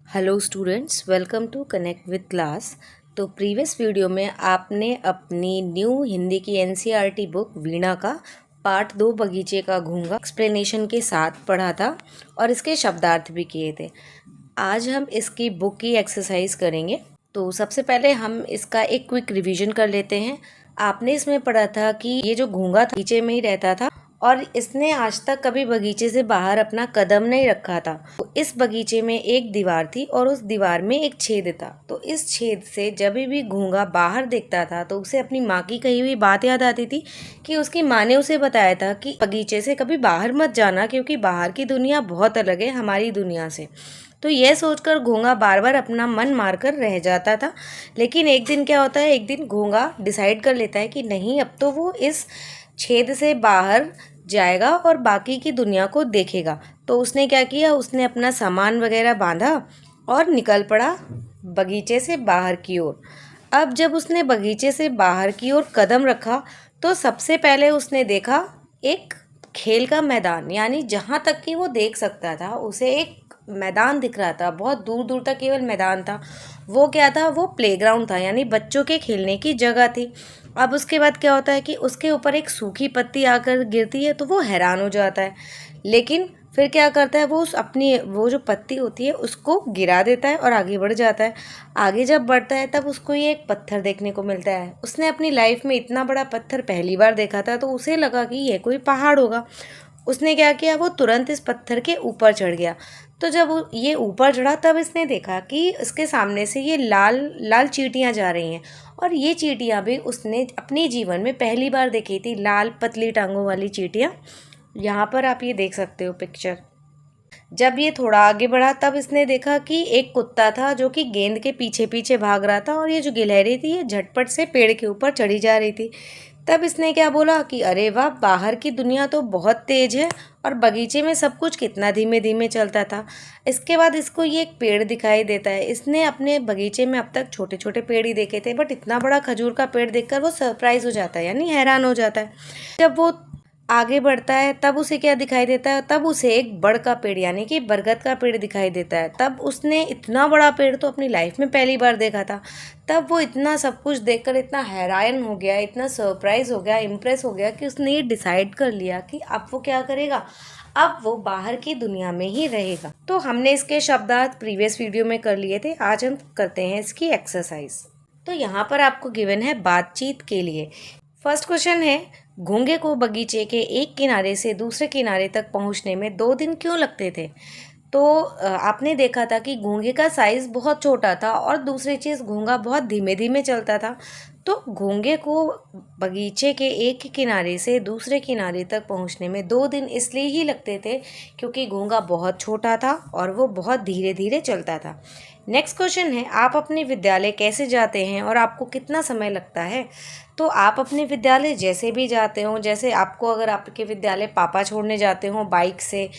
Hello students, welcome to connect with class. तो previous video में आपने अपनी न्यू हिंदी की एनसीईआरटी बुक वीणा का पार्ट 2 बगीचे का घूंगा एक्सप्लेनेशन के साथ पढ़ा था और इसके शब्दार्थ भी किए थे। आज हम इसकी बुक की एक्सरसाइज करेंगे। तो सबसे पहले हम इसका एक क्विक रिवीजन कर लेते हैं। आपने इसमें पढ़ा था कि ये जो घोंगा था बगीचे में ही रहता था और इसने आज तक कभी बगीचे से बाहर अपना कदम नहीं रखा था। तो इस बगीचे में एक दीवार थी और उस दीवार में एक छेद था। तो इस छेद से जब भी घोंगा बाहर देखता था तो उसे अपनी माँ की कही हुई बात याद आती थी कि उसकी माँ ने उसे बताया था कि बगीचे से कभी बाहर मत जाना, क्योंकि बाहर की दुनिया बहुत अलग है हमारी दुनिया से। तो यह सोचकर घोंगा बार बार अपना मन मारकर रह जाता था। लेकिन एक दिन क्या होता है, एक दिन घोंगा डिसाइड कर लेता है कि नहीं, अब तो वो इस छेद से बाहर जाएगा और बाकी की दुनिया को देखेगा। तो उसने क्या किया, उसने अपना सामान वगैरह बांधा और निकल पड़ा बगीचे से बाहर की ओर। अब जब उसने बगीचे से बाहर की ओर कदम रखा तो सबसे पहले उसने देखा एक खेल का मैदान, यानी जहाँ तक कि वो देख सकता था उसे एक मैदान दिख रहा था। बहुत दूर दूर तक केवल मैदान था। वो क्या था, वो प्लेग्राउंड था, यानी बच्चों के खेलने की जगह थी। अब उसके बाद क्या होता है कि उसके ऊपर एक सूखी पत्ती आकर गिरती है तो वो हैरान हो जाता है। लेकिन फिर क्या करता है, वो उस अपनी वो जो पत्ती होती है उसको गिरा देता है और आगे बढ़ जाता है। आगे जब बढ़ता है तब उसको ये एक पत्थर देखने को मिलता है। उसने अपनी लाइफ में इतना बड़ा पत्थर पहली बार देखा था, तो उसे लगा कि ये कोई पहाड़ होगा। उसने क्या किया, वो तुरंत इस पत्थर के ऊपर चढ़ गया। तो जब ये ऊपर चढ़ा तब इसने देखा कि इसके सामने से ये लाल लाल चींटियां जा रही हैं। और ये चींटियां भी उसने अपने जीवन में पहली बार देखी थी, लाल पतली टांगों वाली चींटियां। यहाँ पर आप ये देख सकते हो पिक्चर। जब ये थोड़ा आगे बढ़ा तब इसने देखा कि एक कुत्ता था जो कि गेंद के पीछे पीछे भाग रहा था, और ये जो गिलहरी थी ये झटपट से पेड़ के ऊपर चढ़ी जा रही थी। तब इसने क्या बोला कि अरे वाह, बाहर की दुनिया तो बहुत तेज है और बगीचे में सब कुछ कितना धीमे धीमे चलता था। इसके बाद इसको ये एक पेड़ दिखाई देता है। इसने अपने बगीचे में अब तक छोटे छोटे पेड़ ही देखे थे, बट इतना बड़ा खजूर का पेड़ देखकर वो सरप्राइज हो जाता है, यानी हैरान हो जाता है। जब वो आगे बढ़ता है तब उसे क्या दिखाई देता है, तब उसे एक बड़ का पेड़ यानी कि बरगद का पेड़ दिखाई देता है। तब उसने इतना बड़ा पेड़ तो अपनी लाइफ में पहली बार देखा था। तब वो इतना सब कुछ देखकर इतना हैरान हो गया, इतना सरप्राइज हो गया, इम्प्रेस हो गया कि उसने ये डिसाइड कर लिया कि अब वो क्या करेगा, अब वो बाहर की दुनिया में ही रहेगा। तो हमने इसके शब्दार्थ प्रीवियस वीडियो में कर लिए थे। आज हम करते हैं इसकी एक्सरसाइज। तो यहाँ पर आपको गिवन है बातचीत के लिए। फर्स्ट क्वेश्चन है, घोंगे को बगीचे के एक किनारे से दूसरे किनारे तक पहुंचने में 2 दिन क्यों लगते थे? तो आपने देखा था कि घोंगे का साइज़ बहुत छोटा था और दूसरी चीज़ घोंगा बहुत धीमे धीमे चलता था। तो घोंगे को बगीचे के एक किनारे से दूसरे किनारे तक पहुंचने में 2 दिन इसलिए ही लगते थे क्योंकि घोंगा बहुत छोटा था और वो बहुत धीरे धीरे चलता था। नेक्स्ट क्वेश्चन है, आप अपने विद्यालय कैसे जाते हैं और आपको कितना समय लगता है? तो आप अपने विद्यालय जैसे भी जाते हो, जैसे आपको अगर आपके विद्यालय पापा छोड़ने जाते हो बाइक से,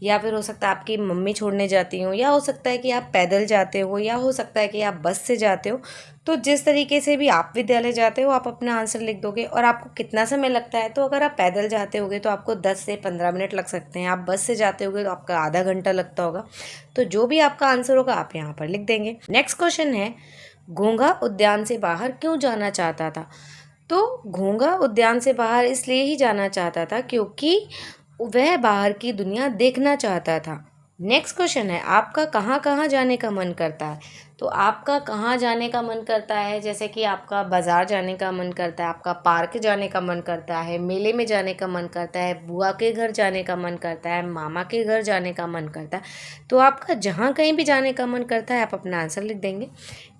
या फिर हो सकता है आपकी मम्मी छोड़ने जाती हो, या हो सकता है कि आप पैदल जाते हो, या हो सकता है कि आप बस से जाते हो। तो जिस तरीके से भी आप विद्यालय जाते हो आप अपना आंसर लिख दोगे। और आपको कितना समय लगता है, तो अगर आप पैदल जाते होगे तो आपको 10 से 15 मिनट लग सकते हैं। आप बस से जाते होगे तो आपका आधा घंटा लगता होगा। तो जो भी आपका आंसर होगा आप यहाँ पर लिख देंगे। नेक्स्ट क्वेश्चन है, घोंघा उद्यान से बाहर क्यों जाना चाहता था? तो घोंघा उद्यान से बाहर इसलिए ही जाना चाहता था क्योंकि वह बाहर की दुनिया देखना चाहता था। नेक्स्ट क्वेश्चन है, आपका कहाँ कहाँ जाने का मन करता है? तो आपका कहाँ जाने का मन करता है, जैसे कि आपका बाज़ार जाने का मन करता है, आपका पार्क जाने का मन करता है, मेले में जाने का मन करता है, बुआ के घर जाने का मन करता है, मामा के घर जाने का मन करता है। तो आपका जहाँ कहीं भी जाने का मन करता है आप अपना आंसर लिख देंगे।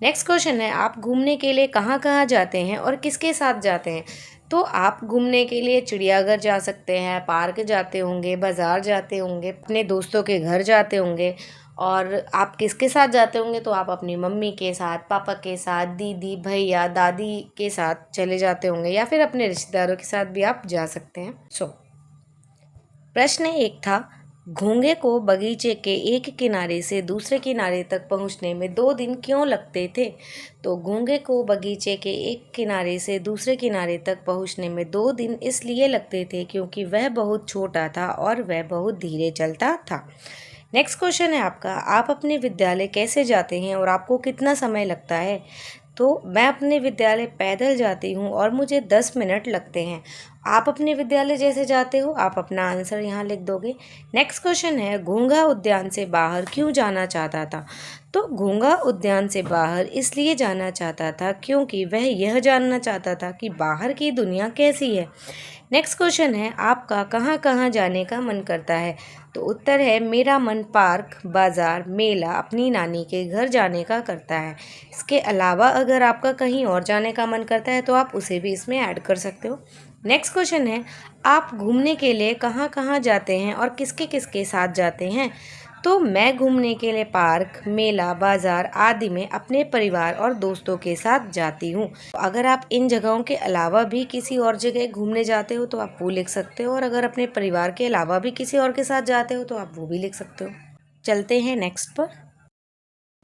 नेक्स्ट क्वेश्चन है, आप घूमने के लिए कहाँ कहाँ जाते हैं और किसके साथ जाते हैं? तो आप घूमने के लिए चिड़ियाघर जा सकते हैं, पार्क जाते होंगे, बाज़ार जाते होंगे, अपने दोस्तों के घर जाते होंगे। और आप किसके साथ जाते होंगे, तो आप अपनी मम्मी के साथ, पापा के साथ, दीदी, भैया, दादी के साथ चले जाते होंगे, या फिर अपने रिश्तेदारों के साथ भी आप जा सकते हैं। प्रश्न एक था, घोंगे को बगीचे के एक किनारे से दूसरे किनारे तक पहुंचने में 2 दिन क्यों लगते थे? तो घोंगे को बगीचे के एक किनारे से दूसरे किनारे तक पहुंचने में 2 दिन इसलिए लगते थे क्योंकि वह बहुत छोटा था और वह बहुत धीरे चलता था। नेक्स्ट क्वेश्चन है आपका, आप अपने विद्यालय कैसे जाते हैं और आपको कितना समय लगता है? तो मैं अपने विद्यालय पैदल जाती हूँ और मुझे 10 मिनट लगते हैं। आप अपने विद्यालय जैसे जाते हो, आप अपना आंसर यहाँ लिख दोगे। नेक्स्ट क्वेश्चन है, घोंघा उद्यान से बाहर क्यों जाना चाहता था? तो घोंघा उद्यान से बाहर इसलिए जाना चाहता था क्योंकि वह यह जानना चाहता था कि बाहर की दुनिया कैसी है। नेक्स्ट क्वेश्चन है, आपका कहाँ कहाँ जाने का मन करता है? तो उत्तर है, मेरा मन पार्क, बाज़ार, मेला, अपनी नानी के घर जाने का करता है। इसके अलावा अगर आपका कहीं और जाने का मन करता है तो आप उसे भी इसमें ऐड कर सकते हो। नेक्स्ट क्वेश्चन है, आप घूमने के लिए कहाँ कहाँ जाते हैं और किसके किसके साथ जाते हैं? तो मैं घूमने के लिए पार्क, मेला, बाज़ार आदि में अपने परिवार और दोस्तों के साथ जाती हूँ। अगर आप इन जगहों के अलावा भी किसी और जगह घूमने जाते हो तो आप वो लिख सकते हो, और अगर अपने परिवार के अलावा भी किसी और के साथ जाते हो तो आप वो भी लिख सकते हो। चलते हैं नेक्स्ट पर।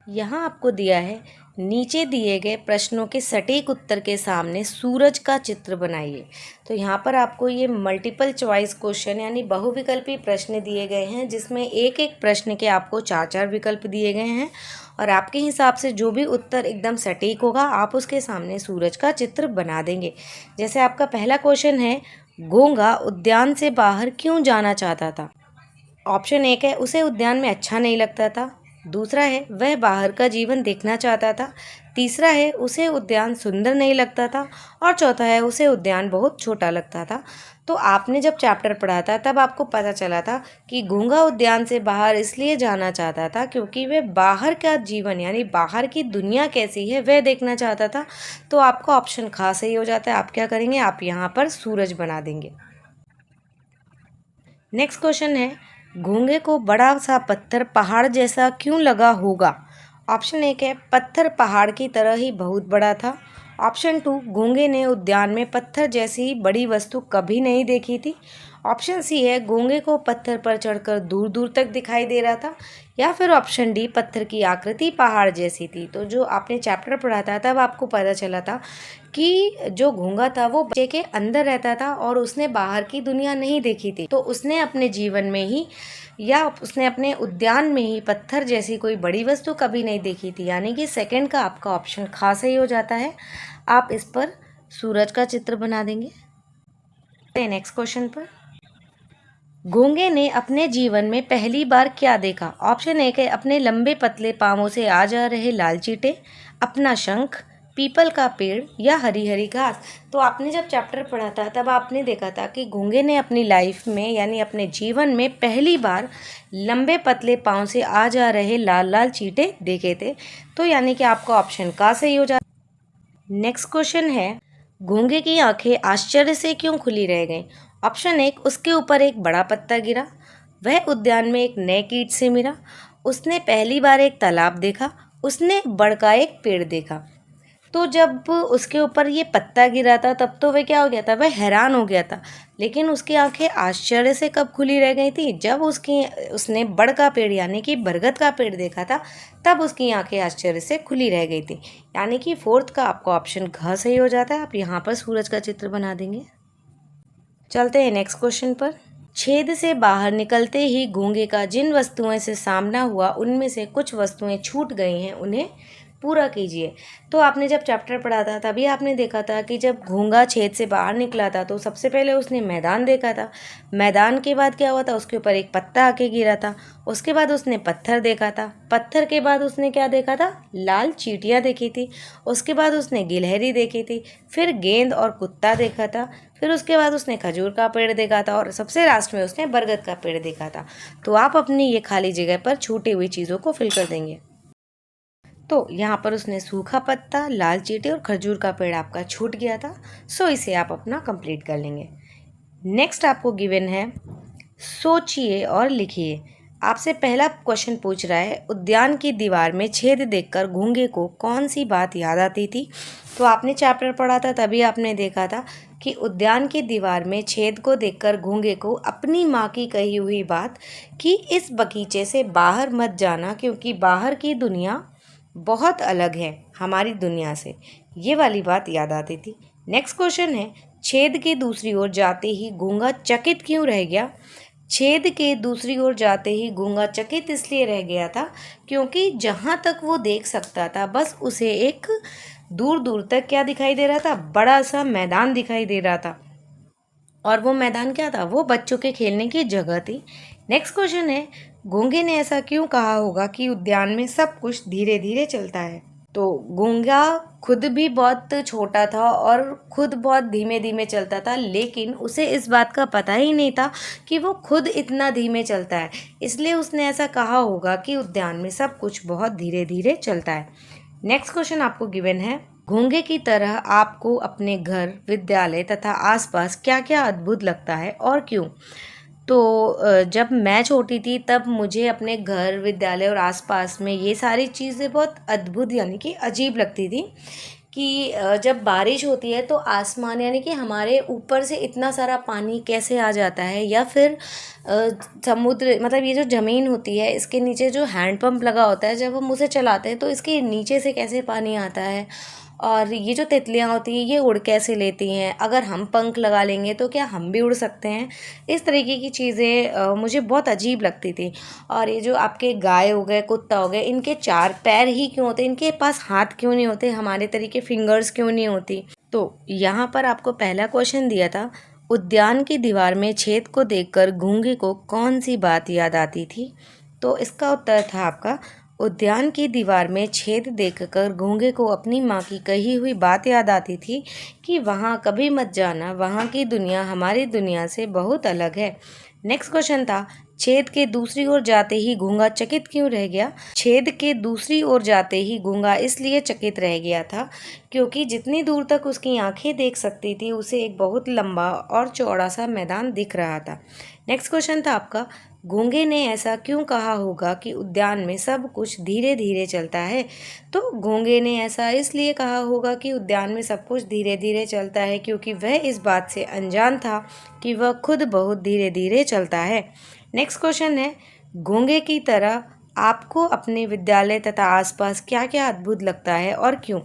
यहाँ आपको दिया है, नीचे दिए गए प्रश्नों के सटीक उत्तर के सामने सूरज का चित्र बनाइए। तो यहाँ पर आपको ये मल्टीपल चॉइस क्वेश्चन यानी बहुविकल्पी प्रश्न दिए गए हैं, जिसमें एक एक प्रश्न के आपको 4-4 विकल्प दिए गए हैं, और आपके हिसाब से जो भी उत्तर एकदम सटीक होगा आप उसके सामने सूरज का चित्र बना देंगे। जैसे आपका पहला क्वेश्चन है, घोंघा उद्यान से बाहर क्यों जाना चाहता था? ऑप्शन एक है, उसे उद्यान में अच्छा नहीं लगता था। दूसरा है, वह बाहर का जीवन देखना चाहता था। तीसरा है, उसे उद्यान सुंदर नहीं लगता था। और चौथा है, उसे उद्यान बहुत छोटा लगता था। तो आपने जब चैप्टर पढ़ा था तब आपको पता चला था कि घोंघा उद्यान से बाहर इसलिए जाना चाहता था क्योंकि वह बाहर का जीवन यानी बाहर की दुनिया कैसी है वह देखना चाहता था। तो आपका ऑप्शन खास सही हो जाता है। आप क्या करेंगे, आप यहाँ पर सूरज बना देंगे। नेक्स्ट क्वेश्चन है, घोंघे को बड़ा सा पत्थर पहाड़ जैसा क्यों लगा होगा? ऑप्शन एक है, पत्थर पहाड़ की तरह ही बहुत बड़ा था। ऑप्शन 2, घोंघे ने उद्यान में पत्थर जैसी बड़ी वस्तु कभी नहीं देखी थी। ऑप्शन सी है, घोंघे को पत्थर पर चढ़कर दूर दूर तक दिखाई दे रहा था। या फिर ऑप्शन डी, पत्थर की आकृति पहाड़ जैसी थी। तो जो आपने चैप्टर पढ़ा था तब आपको पता चला था कि जो घोंघा था वो बच्चे के अंदर रहता था और उसने बाहर की दुनिया नहीं देखी थी। तो उसने अपने जीवन में ही या उसने अपने उद्यान में ही पत्थर जैसी कोई बड़ी वस्तु कभी नहीं देखी थी। यानी कि सेकंड का आपका ऑप्शन खास सही हो जाता है। आप इस पर सूरज का चित्र बना देंगे। नेक्स्ट क्वेश्चन पर, घोंघे ने अपने जीवन में पहली बार क्या देखा? ऑप्शन एक है, अपने लंबे पतले पांवों से आ जा रहे लाल चींटे, अपना शंख, पीपल का पेड़ या हरी हरी घास। तो आपने जब चैप्टर पढ़ा था तब आपने देखा था कि घोंघे ने अपनी लाइफ में यानी अपने जीवन में पहली बार लंबे पतले पांव से आ जा रहे लाल लाल चींटे देखे थे। तो यानी कि आपका ऑप्शन का सही हो जाता। नेक्स्ट क्वेश्चन है, घोंघे की आंखें आश्चर्य से क्यों खुली रह गईं? ऑप्शन एक, उसके ऊपर एक बड़ा पत्ता गिरा, वह उद्यान में एक नए कीट से मिला, उसने पहली बार एक तालाब देखा, उसने बड़का एक पेड़ देखा। तो जब उसके ऊपर ये पत्ता गिरा था तब तो वह क्या हो गया था, वह हैरान हो गया था। लेकिन उसकी आंखें आश्चर्य से कब खुली रह गई थी? जब उसने बड़ का पेड़ यानी कि बरगद का पेड़ देखा था, तब उसकी आंखें आश्चर्य से खुली रह गई थी। यानी कि फोर्थ का आपका ऑप्शन घ सही हो जाता है। आप यहाँ पर सूरज का चित्र बना देंगे। चलते हैं नेक्स्ट क्वेश्चन पर। छेद से बाहर निकलते ही घोंघे का जिन वस्तुओं से सामना हुआ उनमें से कुछ वस्तुएं छूट गई हैं, उन्हें पूरा कीजिए। तो आपने जब चैप्टर पढ़ा था तभी आपने देखा था कि जब घोंघा छेद से बाहर निकला था तो सबसे पहले उसने मैदान देखा था। मैदान के बाद क्या हुआ था, उसके ऊपर एक पत्ता आके गिरा था। उसके बाद उसने पत्थर देखा था। पत्थर के बाद उसने क्या देखा था, लाल चींटियाँ देखी थी। उसके बाद उसने गिलहरी देखी थी, फिर गेंद और कुत्ता देखा था, फिर उसके बाद उसने खजूर का पेड़ देखा था, और सबसे लास्ट में उसने बरगद का पेड़ देखा था। तो आप अपनी ये खाली जगह पर छूटी हुई चीज़ों को फिल कर देंगे। तो यहाँ पर उसने सूखा पत्ता, लाल चींटी और खजूर का पेड़ आपका छूट गया था। सो इसे आप अपना कंप्लीट कर लेंगे। नेक्स्ट आपको गिवन है, सोचिए और लिखिए। आपसे पहला क्वेश्चन पूछ रहा है, उद्यान की दीवार में छेद देखकर घोंघे को कौन सी बात याद आती थी? तो आपने चैप्टर पढ़ा था तभी आपने देखा था कि उद्यान की दीवार में छेद को देखकर घोंघे को अपनी माँ की कही हुई बात कि इस बगीचे से बाहर मत जाना क्योंकि बाहर की दुनिया बहुत अलग है हमारी दुनिया से, ये वाली बात याद आती थी। नेक्स्ट क्वेश्चन है, छेद की दूसरी ओर जाते ही घोंघा चकित क्यों रह गया? छेद के दूसरी ओर जाते ही गूंगा चकित इसलिए रह गया था क्योंकि जहाँ तक वो देख सकता था बस उसे एक दूर दूर तक क्या दिखाई दे रहा था, बड़ा सा मैदान दिखाई दे रहा था। और वो मैदान क्या था, वो बच्चों के खेलने की जगह थी। नेक्स्ट क्वेश्चन है, गूंगे ने ऐसा क्यों कहा होगा कि उद्यान में सब कुछ धीरे धीरे चलता है। तो गूंगा खुद भी बहुत छोटा था और खुद बहुत धीमे धीमे चलता था, लेकिन उसे इस बात का पता ही नहीं था कि वो खुद इतना धीमे चलता है, इसलिए उसने ऐसा कहा होगा कि उद्यान में सब कुछ बहुत धीरे धीरे चलता है। नेक्स्ट क्वेश्चन आपको गिवन है, घोंगे की तरह आपको अपने घर, विद्यालय तथा आसपास क्या क्या अद्भुत लगता है और क्यों। तो जब मैं छोटी थी तब मुझे अपने घर, विद्यालय और आसपास में ये सारी चीज़ें बहुत अद्भुत यानी कि अजीब लगती थी कि जब बारिश होती है तो आसमान यानी कि हमारे ऊपर से इतना सारा पानी कैसे आ जाता है, या फिर समुद्र मतलब ये जो ज़मीन होती है इसके नीचे जो हैंडपम्प लगा होता है, जब हम उसे चलाते हैं तो इसके नीचे से कैसे पानी आता है, और ये जो तितलियाँ होती हैं ये उड़ कैसे लेती हैं, अगर हम पंख लगा लेंगे तो क्या हम भी उड़ सकते हैं। इस तरीके की चीज़ें मुझे बहुत अजीब लगती थी। और ये जो आपके गाय हो गए, कुत्ता हो गए, इनके 4 पैर ही क्यों होते, इनके पास हाथ क्यों नहीं होते, हमारे तरीके फिंगर्स क्यों नहीं होती। तो यहाँ पर आपको पहला क्वेश्चन दिया था, उद्यान की दीवार में छेद को देखकर गूंगे को कौन सी बात याद आती थी। तो इसका उत्तर था आपका, उद्यान की दीवार में छेद देखकर गूंगे को अपनी माँ की कही हुई बात याद आती थी कि वहाँ कभी मत जाना, वहाँ की दुनिया हमारी दुनिया से बहुत अलग है। नेक्स्ट क्वेश्चन था, छेद के दूसरी ओर जाते ही गूंगा चकित क्यों रह गया। छेद के दूसरी ओर जाते ही गूंगा इसलिए चकित रह गया था क्योंकि जितनी दूर तक उसकी आंखें देख सकती थी उसे एक बहुत लंबा और चौड़ा सा मैदान दिख रहा था। नेक्स्ट क्वेश्चन था आपका, गूंगे ने ऐसा क्यों कहा होगा कि उद्यान में सब कुछ धीरे धीरे चलता है। तो गूंगे ने ऐसा इसलिए कहा होगा कि उद्यान में सब कुछ धीरे धीरे चलता है क्योंकि वह इस बात से अनजान था कि वह खुद बहुत धीरे धीरे चलता है। नेक्स्ट क्वेश्चन है, गूंगे की तरह आपको अपने विद्यालय तथा आसपास क्या क्या अद्भुत लगता है और क्यों।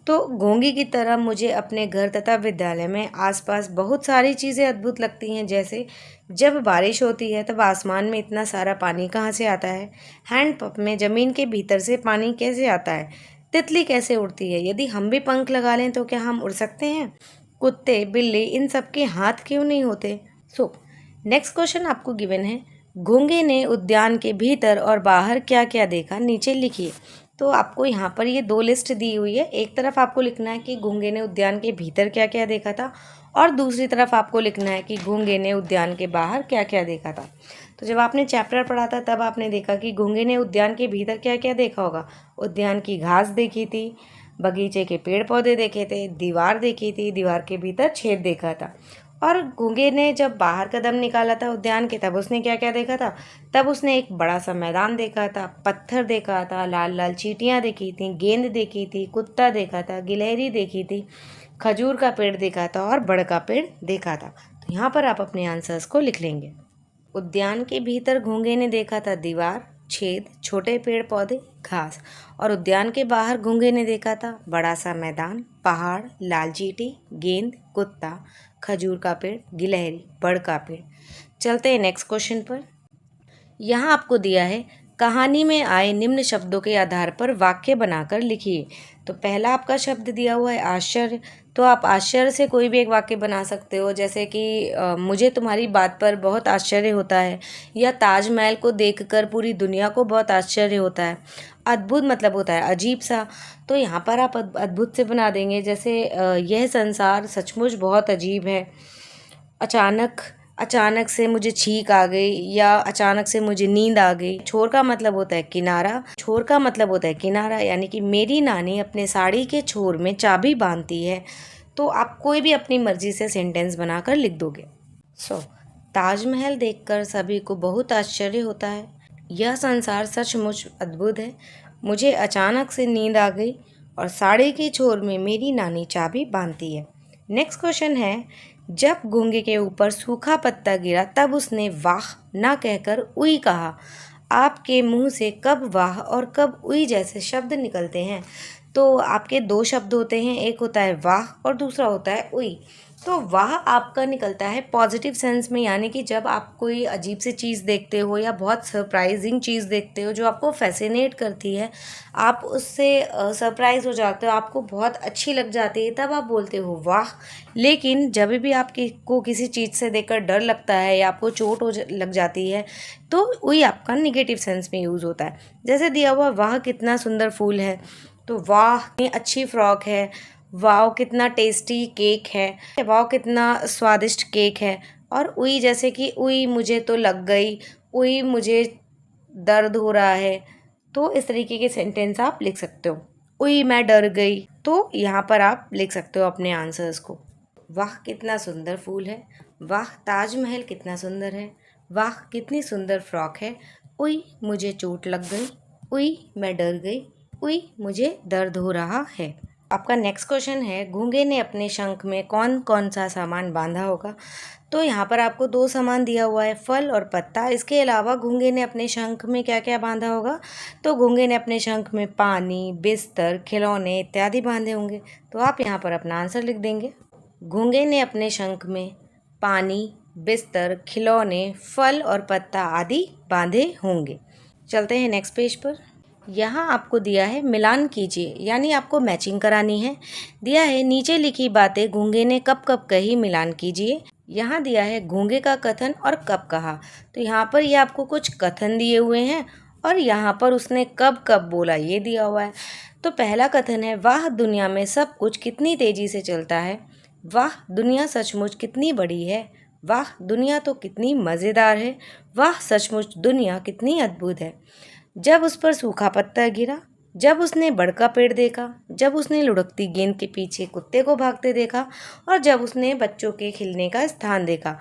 तो घोंगी की तरह मुझे अपने घर तथा विद्यालय में आसपास बहुत सारी चीज़ें अद्भुत लगती हैं, जैसे जब बारिश होती है तब आसमान में इतना सारा पानी कहाँ से आता है, हैंडपंप में ज़मीन के भीतर से पानी कैसे आता है, तितली कैसे उड़ती है, यदि हम भी पंख लगा लें तो क्या हम उड़ सकते हैं, कुत्ते, बिल्ली, इन सब के हाथ क्यों नहीं होते। सो नेक्स्ट क्वेश्चन आपको गिवन है, घोंगे ने उद्यान के भीतर और बाहर क्या क्या देखा, नीचे लिखिए। तो आपको यहाँ पर ये 2 लिस्ट दी हुई है, एक तरफ आपको लिखना है कि घोंगे ने उद्यान के भीतर क्या क्या देखा था और दूसरी तरफ आपको लिखना है कि घोंगे ने उद्यान के बाहर क्या क्या देखा था। तो जब आपने चैप्टर पढ़ा था तब आपने देखा कि घोंगे ने उद्यान के भीतर क्या क्या देखा होगा। उद्यान की घास देखी थी, बगीचे के पेड़ पौधे देखे थे, दीवार देखी थी, दीवार के भीतर छेद देखा था। और घोंगे ने जब बाहर कदम निकाला था उद्यान के तब उसने क्या क्या देखा था, तब उसने एक बड़ा सा मैदान देखा था, पत्थर देखा था, लाल लाल चींटियाँ देखी थी, गेंद देखी थी, कुत्ता देखा था, गिलहरी देखी थी, खजूर का पेड़ देखा था और बड़ का पेड़ देखा था। तो यहाँ पर आप अपने आंसर्स को लिख लेंगे। उद्यान के भीतर घोंगे ने देखा था दीवार, छेद, छोटे पेड़ पौधे, घास। और उद्यान के बाहर घोंगे ने देखा था बड़ा सा मैदान, पहाड़, लाल चींटी, गेंद, कुत्ता, खजूर का पेड़, गिलहरी, बड़ का पेड़। चलते हैं नेक्स्ट क्वेश्चन पर। यहाँ आपको दिया है, कहानी में आए निम्न शब्दों के आधार पर वाक्य बनाकर लिखिए। तो पहला आपका शब्द दिया हुआ है आश्चर्य, तो आप आश्चर्य से कोई भी एक वाक्य बना सकते हो, जैसे कि मुझे तुम्हारी बात पर बहुत आश्चर्य होता है, या ताजमहल को देखकर पूरी दुनिया को बहुत आश्चर्य होता है। अद्भुत मतलब होता है अजीब सा, तो यहाँ पर आप अद्भुत से बना देंगे, जैसे यह संसार सचमुच बहुत अजीब है। अचानक से मुझे छींक आ गई, या अचानक से मुझे नींद आ गई। छोर का मतलब होता है किनारा, छोर का मतलब होता है किनारा, यानी कि मेरी नानी अपने साड़ी के छोर में चाबी बांधती है। तो आप कोई भी अपनी मर्जी से सेंटेंस बनाकर लिख दोगे। ताजमहल देखकर सभी को बहुत आश्चर्य होता है। यह संसार सचमुच अद्भुत है। मुझे अचानक से नींद आ गई और साड़ी के छोर में मेरी नानी चाबी बांधती है। नेक्स्ट क्वेश्चन है, जब गूंगे के ऊपर सूखा पत्ता गिरा तब उसने वाह ना कहकर उई कहा। आपके मुंह से कब वाह और कब उई जैसे शब्द निकलते हैं। तो आपके 2 शब्द होते हैं, एक होता है वाह और दूसरा होता है उई। तो वाह आपका निकलता है पॉजिटिव सेंस में, यानी कि जब आप कोई अजीब सी चीज़ देखते हो या बहुत सरप्राइजिंग चीज़ देखते हो जो आपको फैसिनेट करती है, आप उससे सरप्राइज हो जाते हो, आपको बहुत अच्छी लग जाती है, तब आप बोलते हो वाह। लेकिन जब भी आपको किसी चीज़ से देखकर डर लगता है या आपको चोट लग जाती है, तो वही आपका निगेटिव सेंस में यूज़ होता है। जैसे दिया हुआ वाह कितना सुंदर फूल है, तो वाह कितनी अच्छी फ्रॉक है, वाह कितना टेस्टी केक है, वाह कितना स्वादिष्ट केक है। और उई जैसे कि उई मुझे तो लग गई, उई मुझे दर्द हो रहा है। तो इस तरीके के सेंटेंस आप लिख सकते हो। उई मैं डर गई, तो यहाँ पर आप लिख सकते हो अपने आंसर्स को। वाह कितना सुंदर फूल है, वाह ताजमहल कितना सुंदर है, वाह कितनी सुंदर फ्रॉक है, उई मुझे चोट लग गई, उई मैं डर गई, उई मुझे दर्द हो रहा है। आपका नेक्स्ट क्वेश्चन है, गूंगे ने अपने शंख में कौन कौन सा सामान बांधा होगा। तो यहाँ पर आपको दो सामान दिया हुआ है, फल और पत्ता। इसके अलावा गूंगे ने अपने शंख में क्या क्या बांधा होगा। तो गूंगे ने अपने शंख में पानी, बिस्तर, खिलौने इत्यादि बांधे होंगे। तो आप यहाँ पर अपना आंसर लिख देंगे। गूंगे ने अपने शंख में पानी, बिस्तर, खिलौने, फल और पत्ता आदि बांधे होंगे। चलते हैं नेक्स्ट पेज पर। यहाँ आपको दिया है मिलान कीजिए, यानी आपको मैचिंग करानी है। दिया है नीचे लिखी बातें गूंगे ने कब कब कही, मिलान कीजिए। यहाँ दिया है गूंगे का कथन और कब कहा। तो यहाँ पर ये आपको कुछ कथन दिए हुए हैं और यहाँ पर उसने कब कब बोला ये दिया हुआ है। तो पहला कथन है, वाह दुनिया में सब कुछ कितनी तेजी से चलता है, वाह दुनिया सचमुच कितनी बड़ी है, वाह दुनिया तो कितनी मज़ेदार है, वाह सचमुच दुनिया कितनी अद्भुत है। जब उस पर सूखा पत्ता गिरा, जब उसने बड़का पेड़ देखा, जब उसने लुढ़कती गेंद के पीछे कुत्ते को भागते देखा, और जब उसने बच्चों के खेलने का स्थान देखा।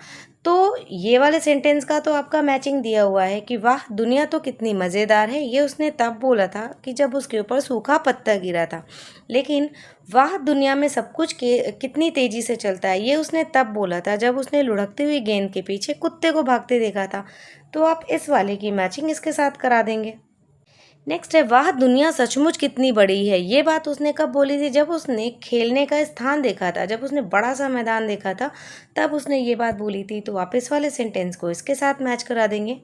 तो ये वाले सेंटेंस का तो आपका मैचिंग दिया हुआ है कि वाह दुनिया तो कितनी मज़ेदार है, ये उसने तब बोला था कि जब उसके ऊपर सूखा पत्ता गिरा था। लेकिन वाह दुनिया में सब कुछ कितनी तेज़ी से चलता है, ये उसने तब बोला था जब उसने लुढ़कती हुई गेंद के पीछे कुत्ते को भागते देखा था। तो आप इस वाले की मैचिंग इसके साथ करा देंगे। नेक्स्ट है, वाह दुनिया सचमुच कितनी बड़ी है। ये बात उसने कब बोली थी, जब उसने खेलने का स्थान देखा था, जब उसने बड़ा सा मैदान देखा था, तब उसने ये बात बोली थी। तो आप इस वाले सेंटेंस को इसके साथ मैच करा देंगे।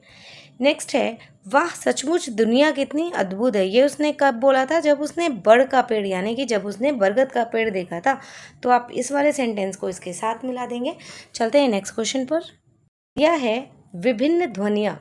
नेक्स्ट है, वाह सचमुच दुनिया कितनी अद्भुत है। ये उसने कब बोला था, जब उसने बड़ का पेड़ यानी कि जब उसने बरगद का पेड़ देखा था। तो आप इस वाले सेंटेंस को इसके साथ मिला देंगे। चलते हैं नेक्स्ट क्वेश्चन पर। यह है विभिन्न ध्वनियाँ,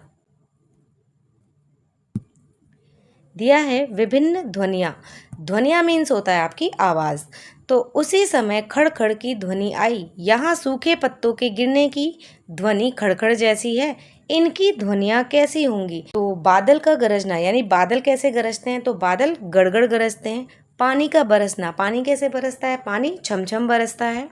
दिया है विभिन्न ध्वनियाँ। ध्वनियाँ मीन्स होता है आपकी आवाज़। तो उसी समय खड़खड़ की ध्वनि आई, यहाँ सूखे पत्तों के गिरने की ध्वनि खड़खड़ जैसी है, इनकी ध्वनियाँ कैसी होंगी। तो बादल का गरजना, यानी बादल कैसे गरजते हैं, तो बादल गड़गड़ गरजते हैं। पानी का बरसना, पानी कैसे बरसता है, पानी छमछम बरसता है।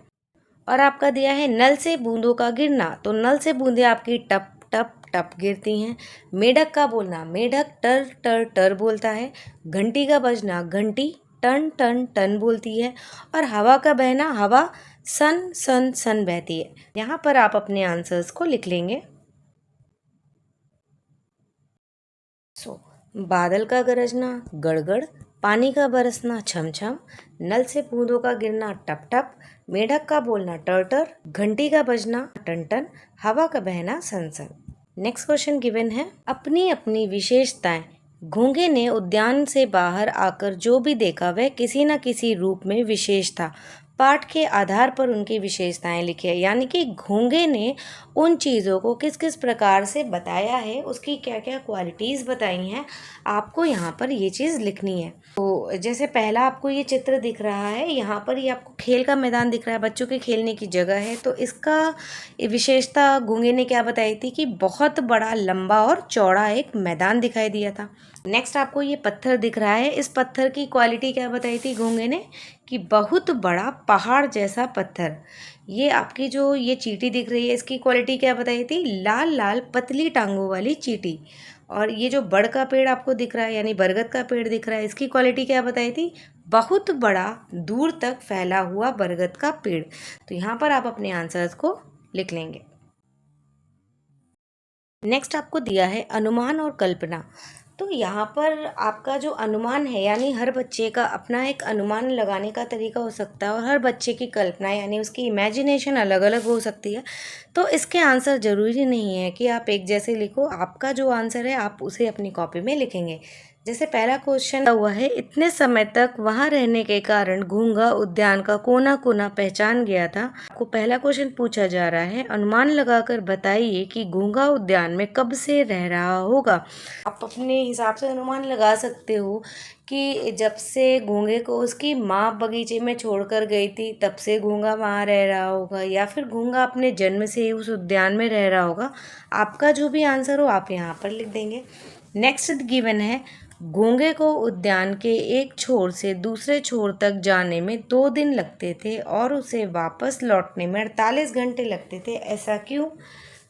और आपका दिया है नल से बूंदों का गिरना, तो नल से बूंदें आपकी टप टप टप गिरती हैं। मेढक का बोलना, मेढक टर टर टर बोलता है। घंटी का बजना, घंटी टन टन टन बोलती है। और हवा का बहना, हवा सन सन सन बहती है। यहाँ पर आप अपने आंसर्स को लिख लेंगे। बादल का गरजना गड़गड़, पानी का बरसना छमछम, नल से बूंदों का गिरना टप टप, मेढक का बोलना टर टर, घंटी का बजना टन टन, हवा का बहना सन सन। नेक्स्ट क्वेश्चन गिवन है, अपनी अपनी विशेषताएं। घोंगे ने उद्यान से बाहर आकर जो भी देखा वह किसी न किसी रूप में विशेष था। पाठ के आधार पर उनकी विशेषताएं लिखिए, यानी कि घोंगे ने उन चीज़ों को किस किस प्रकार से बताया है, उसकी क्या क्या क्वालिटीज़ बताई हैं, आपको यहाँ पर ये चीज़ लिखनी है। तो जैसे पहला आपको ये चित्र दिख रहा है, यहाँ पर ये आपको खेल का मैदान दिख रहा है, बच्चों के खेलने की जगह है। तो इसका विशेषता घोंगे ने क्या बताई थी कि बहुत बड़ा लंबा और चौड़ा एक मैदान दिखाई दिया था। नेक्स्ट आपको ये पत्थर दिख रहा है, इस पत्थर की क्वालिटी क्या बताई थी घोंगे ने कि बहुत बड़ा पहाड़ जैसा पत्थर। ये आपकी जो ये चींटी दिख रही है, इसकी क्वालिटी क्या बताई थी, लाल लाल पतली टांगों वाली चींटी। और ये जो बड़ का पेड़ आपको दिख रहा है, यानी बरगद का पेड़ दिख रहा है, इसकी क्वालिटी क्या बताई थी, बहुत बड़ा दूर तक फैला हुआ बरगद का पेड़। तो यहाँ पर आप अपने आंसर्स को लिख लेंगे। नेक्स्ट आपको दिया है अनुमान और कल्पना। तो यहाँ पर आपका जो अनुमान है, यानी हर बच्चे का अपना एक अनुमान लगाने का तरीका हो सकता है और हर बच्चे की कल्पना यानी उसकी इमेजिनेशन अलग अलग हो सकती है। तो इसके आंसर ज़रूरी नहीं है कि आप एक जैसे लिखो। आपका जो आंसर है आप उसे अपनी कॉपी में लिखेंगे। जैसे पहला क्वेश्चन हुआ है, इतने समय तक वहाँ रहने के कारण घूंगा उद्यान का कोना कोना पहचान गया था। आपको पहला क्वेश्चन पूछा जा रहा है, अनुमान लगाकर बताइए कि घूंगा उद्यान में कब से रह रहा होगा। आप अपने हिसाब से अनुमान लगा सकते हो कि जब से घोंगे को उसकी माँ बगीचे में छोड़कर गई थी तब से घोंगा वहाँ रह रहा होगा, या फिर घोंगा अपने जन्म से ही उस उद्यान में रह रहा होगा। आपका जो भी आंसर हो आप यहाँ पर लिख देंगे। नेक्स्ट गिवन है, घोंगे को उद्यान के एक छोर से दूसरे छोर तक जाने में 2 दिन लगते थे और उसे वापस लौटने में 48 घंटे लगते थे, ऐसा क्यों?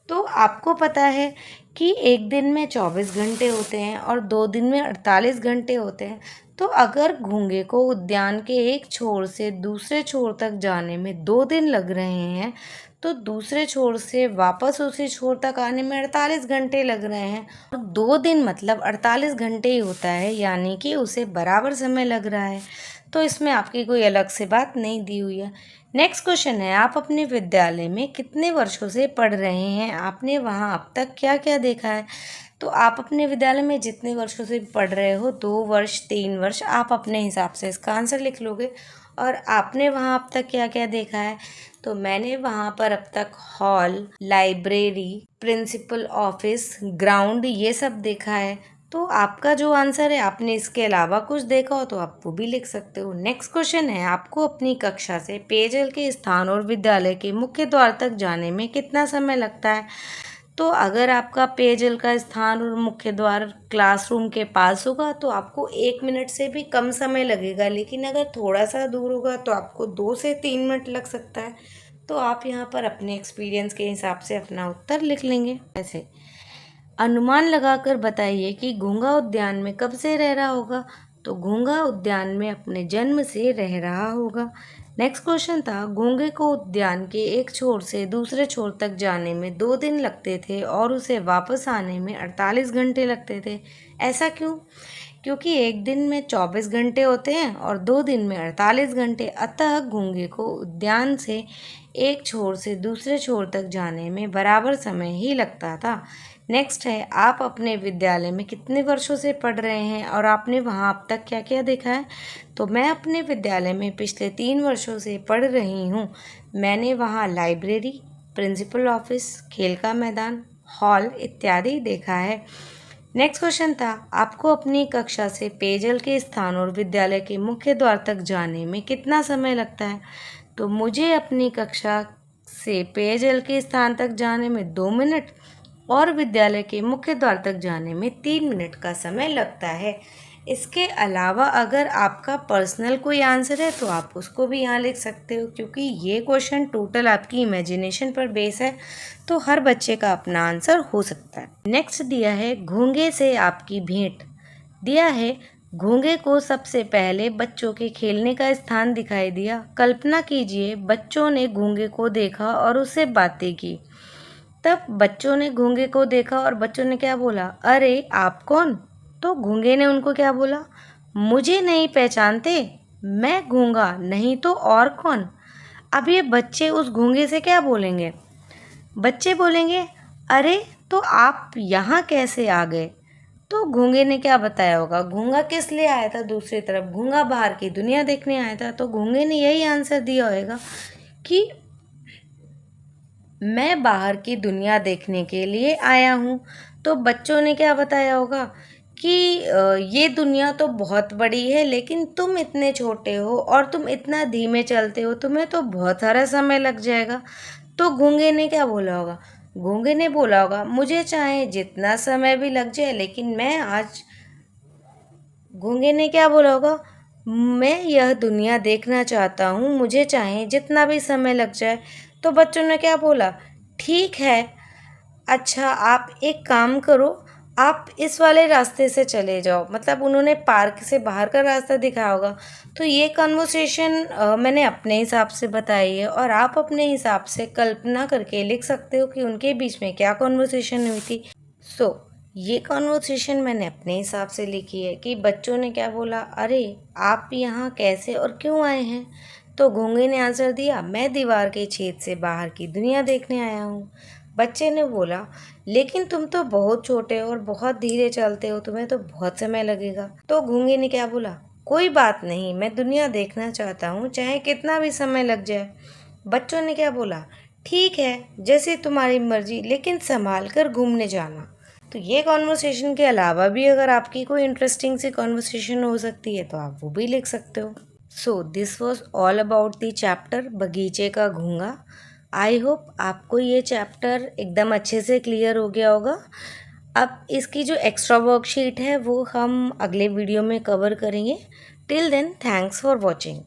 तो आपको पता है कि एक दिन में 24 घंटे होते हैं और 2 दिन में 48 घंटे होते हैं। तो अगर घोंगे को उद्यान के एक छोर से दूसरे छोर तक जाने में 2 दिन लग रहे हैं, तो दूसरे छोर से वापस उसी छोर तक आने में 48 घंटे लग रहे हैं। और 2 दिन मतलब 48 घंटे ही होता है, यानी कि उसे बराबर समय लग रहा है। तो इसमें आपकी कोई अलग से बात नहीं दी हुई है। नेक्स्ट क्वेश्चन है, आप अपने विद्यालय में कितने वर्षों से पढ़ रहे हैं? आपने वहाँ अब तक क्या क्या देखा है? तो आप अपने विद्यालय में जितने वर्षों से पढ़ रहे हो, 2 वर्ष 3 वर्ष, आप अपने हिसाब से इसका आंसर लिख लोगे। और आपने वहाँ अब तक क्या क्या देखा है? तो मैंने वहाँ पर अब तक hall, library, principal office, ground, ये सब देखा है। तो आपका जो आंसर है, आपने इसके अलावा कुछ देखा हो तो आप वो भी लिख सकते हो। नेक्स्ट क्वेश्चन है, आपको अपनी कक्षा से पेयजल के स्थान और विद्यालय के मुख्य द्वार तक जाने में कितना समय लगता है? तो अगर आपका पेयजल का स्थान और मुख्य द्वार क्लासरूम के पास होगा तो आपको 1 मिनट से भी कम समय लगेगा, लेकिन अगर थोड़ा सा दूर होगा तो आपको 2 से 3 मिनट लग सकता है। तो आप यहाँ पर अपने एक्सपीरियंस के हिसाब से अपना उत्तर लिख लेंगे। ऐसे अनुमान लगाकर बताइए कि घोंगा उद्यान में कब से रह रहा होगा। तो घोंगा उद्यान में अपने जन्म से रह रहा होगा। नेक्स्ट क्वेश्चन था, घोंगे को उद्यान के एक छोर से दूसरे छोर तक जाने में 2 दिन लगते थे और उसे वापस आने में 48 घंटे लगते थे, ऐसा क्यों? क्योंकि एक दिन में 24 घंटे होते हैं और 2 दिन में 48 घंटे, अतः घोंगे को उद्यान से एक छोर से दूसरे छोर तक जाने में बराबर समय ही लगता था। नेक्स्ट है, आप अपने विद्यालय में कितने वर्षों से पढ़ रहे हैं और आपने वहाँ अब तक क्या क्या देखा है? तो मैं अपने विद्यालय में पिछले 3 वर्षों से पढ़ रही हूँ। मैंने वहाँ लाइब्रेरी, प्रिंसिपल ऑफिस, खेल का मैदान, हॉल इत्यादि देखा है। नेक्स्ट क्वेश्चन था, आपको अपनी कक्षा से पेयजल के स्थान और विद्यालय के मुख्य द्वार तक जाने में कितना समय लगता है? तो मुझे अपनी कक्षा से पेयजल के स्थान तक जाने में 2 मिनट और विद्यालय के मुख्य द्वार तक जाने में 3 मिनट का समय लगता है। इसके अलावा अगर आपका पर्सनल कोई आंसर है तो आप उसको भी यहाँ लिख सकते हो, क्योंकि ये क्वेश्चन टोटल आपकी इमेजिनेशन पर बेस है, तो हर बच्चे का अपना आंसर हो सकता है। नेक्स्ट दिया है, घोंगे से आपकी भेंट। दिया है, घोंगे को सबसे पहले बच्चों के खेलने का स्थान दिखाई दिया। कल्पना कीजिए, बच्चों ने घोंगे को देखा और उससे बातें की। तब बच्चों ने घोंगे को देखा और बच्चों ने क्या बोला? अरे आप कौन? तो घोंगे ने उनको क्या बोला? मुझे नहीं पहचानते, मैं घोंगा नहीं तो और कौन? अब ये बच्चे उस घोंगे से क्या बोलेंगे? बच्चे बोलेंगे, अरे तो आप यहाँ कैसे आ गए? तो घोंगे ने क्या बताया होगा? घोंगा किस लिए आया था दूसरी तरफ? घोंगा बाहर की दुनिया देखने आया था। तो घोंगे ने यही आंसर दिया होगा कि मैं बाहर की दुनिया देखने के लिए आया हूँ। तो बच्चों ने क्या बताया होगा कि ये दुनिया तो बहुत बड़ी है, लेकिन तुम इतने छोटे हो और तुम इतना धीमे चलते हो, तुम्हें तो बहुत सारा समय लग जाएगा। तो गूंगे ने क्या बोला होगा? गूंगे ने बोला होगा, मुझे चाहे जितना समय भी लग जाए, लेकिन मैं आज गूंगे ने क्या बोला होगा? मैं यह दुनिया देखना चाहता हूँ, मुझे चाहे जितना भी समय लग जाए। तो बच्चों ने क्या बोला? ठीक है, अच्छा आप एक काम करो, आप इस वाले रास्ते से चले जाओ। मतलब उन्होंने पार्क से बाहर का रास्ता दिखाया होगा। तो ये कन्वर्सेशन मैंने अपने हिसाब से बताई है और आप अपने हिसाब से कल्पना करके लिख सकते हो कि उनके बीच में क्या कन्वर्सेशन हुई थी। सो ये कॉन्वर्सेशन मैंने अपने हिसाब से लिखी है कि बच्चों ने क्या बोला, अरे आप यहाँ कैसे और क्यों आए हैं। तो घोंगे ने आंसर दिया, मैं दीवार के छेद से बाहर की दुनिया देखने आया हूँ। बच्चे ने बोला, लेकिन तुम तो बहुत छोटे हो और बहुत धीरे चलते हो, तुम्हें तो बहुत समय लगेगा। तो घोंगे ने क्या बोला, कोई बात नहीं, मैं दुनिया देखना चाहता हूँ, चाहे कितना भी समय लग जाए। बच्चों ने क्या बोला, ठीक है, जैसे तुम्हारी मर्जी, लेकिन संभाल कर घूमने जाना। तो ये कॉन्वर्सेशन के अलावा भी अगर आपकी कोई इंटरेस्टिंग सी कॉन्वर्सेशन हो सकती है तो आप वो भी लिख सकते हो। So this was all about the chapter बगीचे का घोंगा। आई होप आपको ये चैप्टर एकदम अच्छे से क्लियर हो गया होगा। अब इसकी जो एक्स्ट्रा वर्कशीट है वो हम अगले वीडियो में कवर करेंगे। Till then, thanks for watching.